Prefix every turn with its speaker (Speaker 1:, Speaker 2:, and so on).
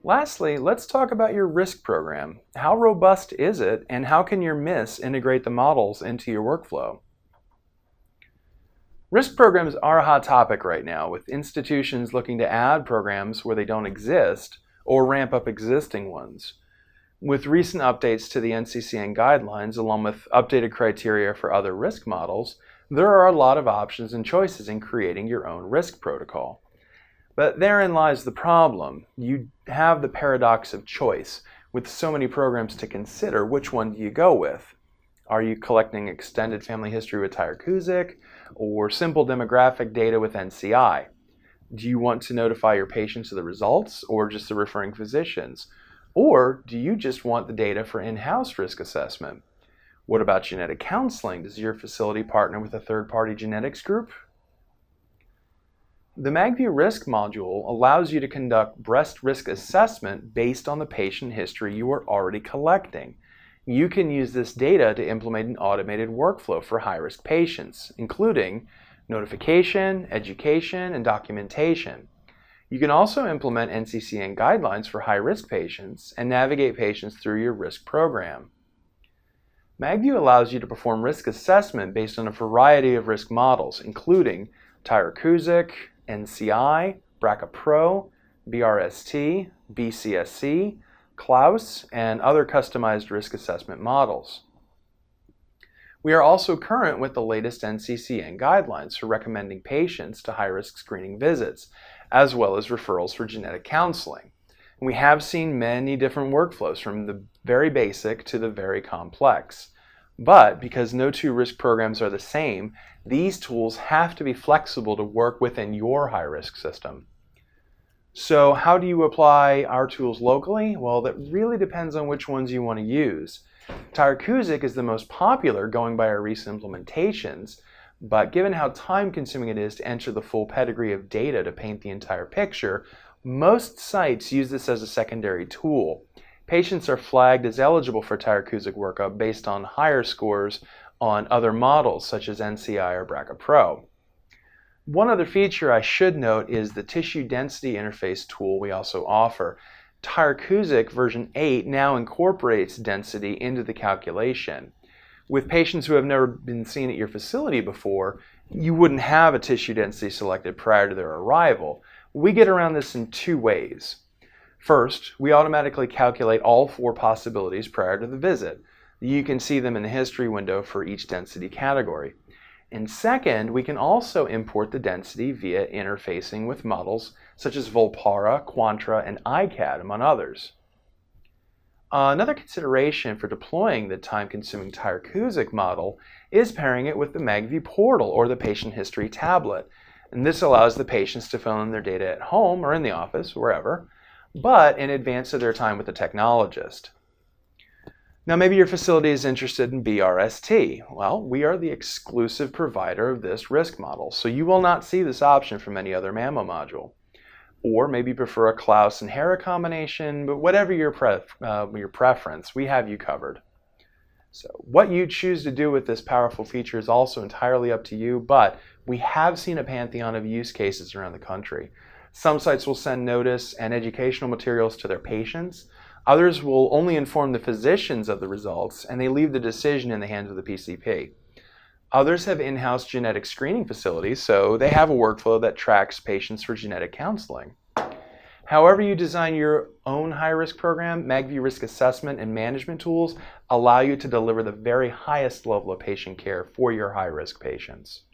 Speaker 1: Lastly, let's talk about your risk program. How robust is it, and how can your MIS integrate the models into your workflow? Risk programs are a hot topic right now, with institutions looking to add programs where they don't exist or ramp up existing ones. With recent updates to the NCCN guidelines, along with updated criteria for other risk models, there are a lot of options and choices in creating your own risk protocol. But therein lies the problem. You have the paradox of choice. With so many programs to consider, which one do you go with? Are you collecting extended family history with Tyrer-Cuzick or simple demographic data with NCI? Do you want to notify your patients of the results or just the referring physicians? Or do you just want the data for in-house risk assessment? What about genetic counseling? Does your facility partner with a third-party genetics group? The MagView risk module allows you to conduct breast risk assessment based on the patient history you are already collecting. You can use this data to implement an automated workflow for high-risk patients, including notification, education, and documentation. You can also implement NCCN guidelines for high-risk patients and navigate patients through your risk program. MagView allows you to perform risk assessment based on a variety of risk models, including Tyrer-Cuzick, NCI, BRCA Pro, B-RST, BCSC, Klaus, and other customized risk assessment models. We are also current with the latest NCCN guidelines for recommending patients to high-risk screening visits, as well as referrals for genetic counseling. We have seen many different workflows, from the very basic to the very complex. But because no two risk programs are the same, these tools have to be flexible to work within your high-risk system. So how do you apply our tools locally? Well, that really depends on which ones you want to use. Tyrer-Cuzick is the most popular, going by our recent implementations, but given how time-consuming it is to enter the full pedigree of data to paint the entire picture, most sites use this as a secondary tool. Patients are flagged as eligible for Tyrer-Cuzick workup based on higher scores on other models such as NCI or BRCA Pro. One other feature I should note is the tissue density interface tool we also offer. Tyrer-Cuzick version 8 now incorporates density into the calculation. With patients who have never been seen at your facility before, you wouldn't have a tissue density selected prior to their arrival. We get around this in two ways. First, we automatically calculate all 4 possibilities prior to the visit. You can see them in the history window for each density category. And second, we can also import the density via interfacing with models such as Volpara, Quantra, and iCAD, among others. Another consideration for deploying the time-consuming Tyrer-Cuzick model is pairing it with the MagView portal or the patient history tablet. And this allows the patients to fill in their data at home or in the office, wherever, but in advance of their time with the technologist. Now, maybe your facility is interested in B-RST. Well, we are the exclusive provider of this risk model, so you will not see this option from any other mammo module. Or maybe you prefer a Klaus and Hera combination, but whatever your preference, we have you covered. So what you choose to do with this powerful feature is also entirely up to you, but we have seen a pantheon of use cases around the country. Some sites will send notice and educational materials to their patients. Others will only inform the physicians of the results, and they leave the decision in the hands of the PCP. Others have in-house genetic screening facilities, so they have a workflow that tracks patients for genetic counseling. However you design your own high-risk program, MagView risk assessment and management tools allow you to deliver the very highest level of patient care for your high-risk patients.